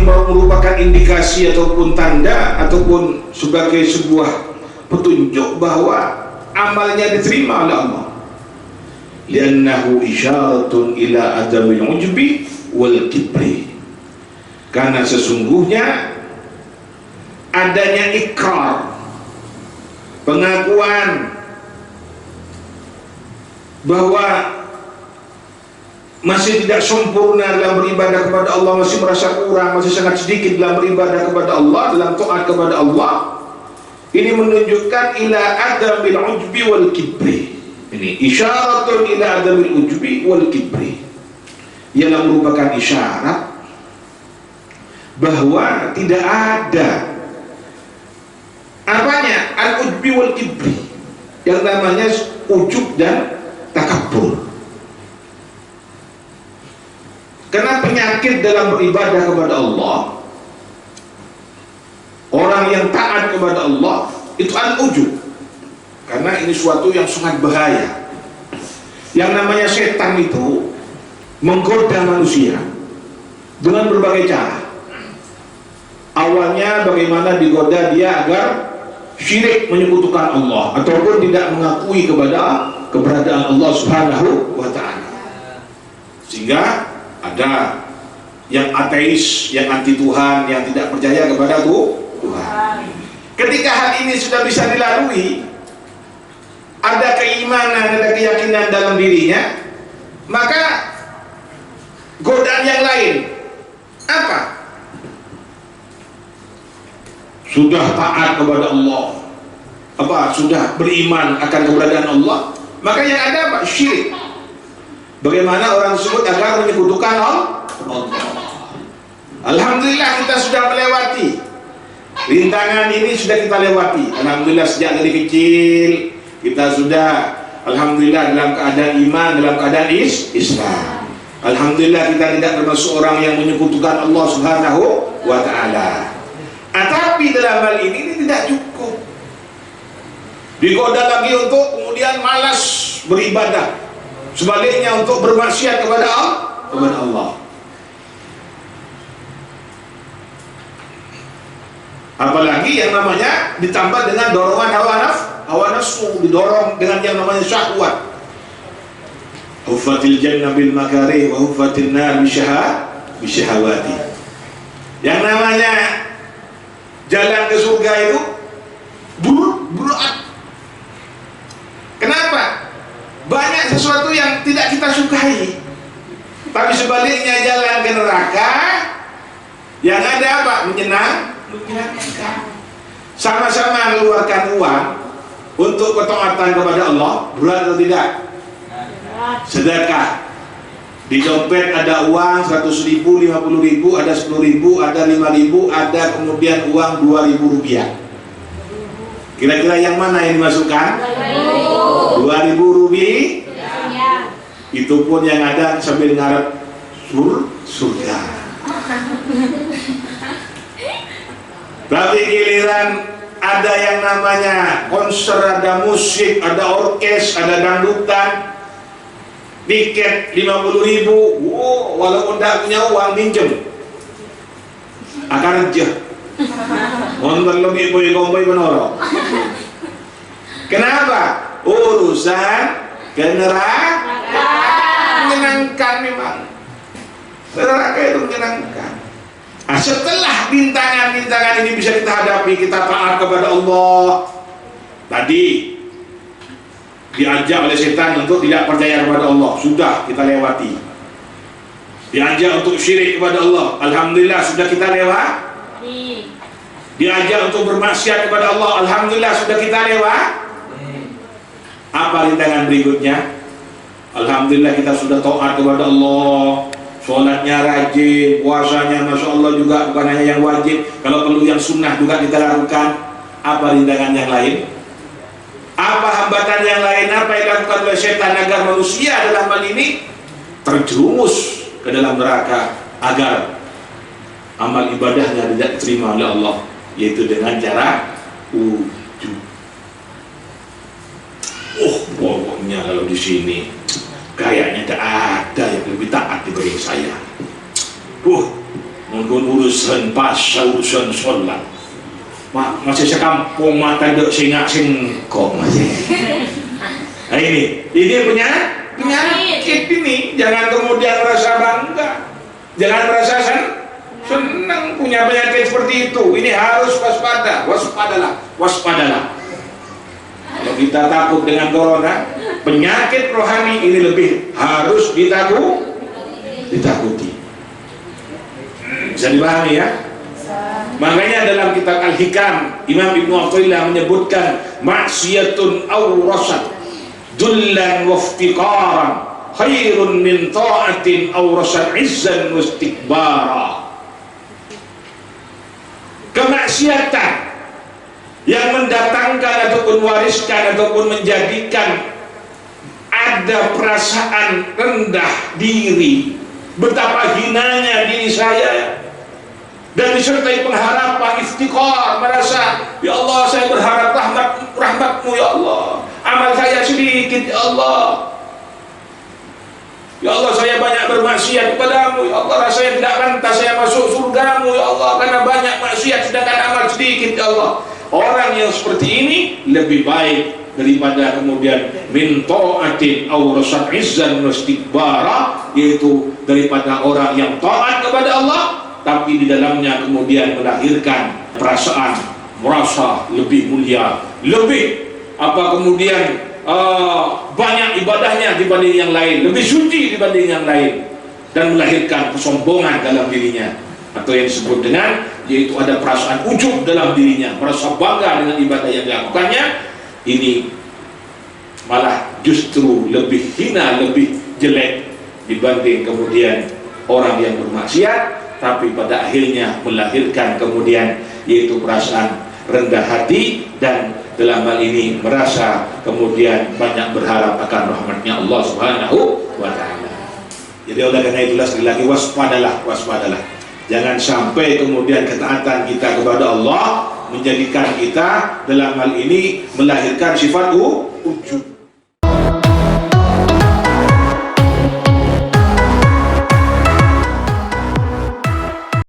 merupakan indikasi ataupun tanda ataupun sebagai sebuah petunjuk bahwa amalnya diterima oleh Allah. Liannahu isyaratun ila adamil ujbi wal kibri, karena sesungguhnya adanya ikrar, pengakuan bahwa masih tidak sempurna dalam beribadah kepada Allah, masih merasa kurang, masih sangat sedikit dalam beribadah kepada Allah, dalam taat kepada Allah. Ini menunjukkan ila adamil ujbi wal kibri. Ini isyaratun ila adamil ujbi wal kibri, yang merupakan isyarat bahwa tidak ada apanya al-ujbi wal kibri, yang namanya ujub dan takabur. Karena penyakit dalam beribadah kepada Allah, orang yang taat kepada Allah itu al-ujub, karena ini suatu yang sangat bahaya. Yang namanya setan itu menggoda manusia dengan berbagai cara. Awalnya bagaimana digoda dia agar syirik, menyekutukan Allah, ataupun tidak mengakui keberadaan Allah Subhanahu wa ta'ala. Sehingga ada yang ateis, yang anti Tuhan, yang tidak percaya kepada Tuhan. Ketika hal ini sudah bisa dilalui, ada keimanan, ada keyakinan dalam dirinya, maka godaan yang lain apa? Sudah taat kepada Allah, sudah beriman akan keberadaan Allah, maka yang ada apa? Syirik. Bagaimana orang tersebut agar menyekutukan Allah? Alhamdulillah kita sudah melewati rintangan ini, sudah kita lewati. Alhamdulillah sejak dari kecil kita sudah, alhamdulillah, dalam keadaan iman, dalam keadaan Islam. Alhamdulillah kita tidak termasuk orang yang menyekutukan Allah Subhanahu wa ta'ala. Tapi dalam hal ini tidak cukup. Digoda lagi untuk kemudian malas beribadah, sebaliknya untuk bermaksiat kepada Allah. Apalagi yang namanya ditambah dengan dorongan hawa nafsu, didorong dengan yang namanya syahwat. Huffatil jannah bil makarih wa huffatin nar bisyahawati. Yang namanya jalan ke surga itu berat. Kenapa? Banyak sesuatu yang tidak kita sukai. Tapi sebaliknya jalan ke neraka yang ada apa? Menyenangkan. Sama-sama mengeluarkan uang untuk ketaatan kepada Allah, berat atau tidak? Sedekah. Di dompet ada uang 100.000, 50.000, ada 10.000, ada 5.000, ada kemudian uang 2.000 rupiah. Kira-kira yang mana yang dimasukkan? 2.000 rupiah. Itu pun yang ada sambil ngarep surga. Tapi giliran ada yang namanya konser, ada musik, ada orkes, ada dangdutan, tiket 50.000, walaupun tidak punya uang minjem, akan aja. Mohon lebih boy menorong. Kenapa? Urusan neraka menyenangkan memang. Neraka itu menyenangkan. Nah, setelah bintangan-bintangan ini bisa kita hadapi, kita taat kepada Allah. Tadi diajak oleh setan untuk tidak percaya kepada Allah, sudah kita lewati. Diajak untuk syirik kepada Allah, alhamdulillah sudah kita lewati. Diajak untuk bermaksiat kepada Allah, alhamdulillah sudah kita lewati. Apa rintangan berikutnya? Alhamdulillah kita sudah taat kepada Allah. Sholatnya rajin, puasanya Masya Allah juga, bukan hanya yang wajib, kalau perlu yang sunnah juga kita lakukan. Apa rintangan yang lain? Apa hambatan yang lain? Apa yang dilakukan oleh setan agar manusia dalam hal ini terjerumus ke dalam neraka, agar amal ibadahnya tidak diterima oleh Allah, yaitu dengan cara ujub. Pokoknya kalau di sini kayaknya tidak ada yang lebih taat dibanding saya. mungkin urusan pasal, urusan sholat. Masih sekampung mata dek singak singkong masih. Nah ini penyakit ini. Jangan kemudian merasa bangga, jangan merasa senang punya penyakit seperti itu. Ini harus waspada, waspadalah. Kalau kita takut dengan corona, penyakit rohani ini lebih harus ditakuti. Bisa dipahami ya? Makanya dalam kitab Al-Hikam, Imam Ibnu Athaillah menyebutkan maksiatun awrasat dullan waftiqaran khairun min ta'atin awrasat izzan wastikbara. Kemaksiatan yang mendatangkan ataupun wariskan ataupun menjadikan ada perasaan rendah diri, betapa hinanya diri saya, dan disertai pengharapan iftiqar, merasa ya Allah saya berharap rahmatmu ya Allah, amal saya sedikit ya Allah, ya Allah saya banyak bermaksiat kepadamu ya Allah, rasanya tidak pantas saya masuk surgamu ya Allah karena banyak maksiat sedangkan amal sedikit ya Allah. Orang yang seperti ini lebih baik daripada kemudian min ta'atin aw rasat izzan wastikbara, yaitu daripada orang yang taat kepada Allah tapi di dalamnya kemudian melahirkan perasaan merasa lebih mulia, lebih kemudian banyak ibadahnya dibanding yang lain, lebih suci dibanding yang lain, dan melahirkan kesombongan dalam dirinya, atau yang disebut dengan yaitu ada perasaan ujub dalam dirinya, merasa bangga dengan ibadah yang dilakukannya. Ini malah justru lebih hina, lebih jelek dibanding kemudian orang yang bermaksiat tapi pada akhirnya melahirkan kemudian yaitu perasaan rendah hati dan dalam hal ini merasa kemudian banyak berharap akan rahmatnya Allah Subhanahu wa ta'ala. Jadi oleh karena itulah sekali lagi waspadalah. Jangan sampai kemudian ketaatan kita kepada Allah menjadikan kita dalam hal ini melahirkan sifat ujub.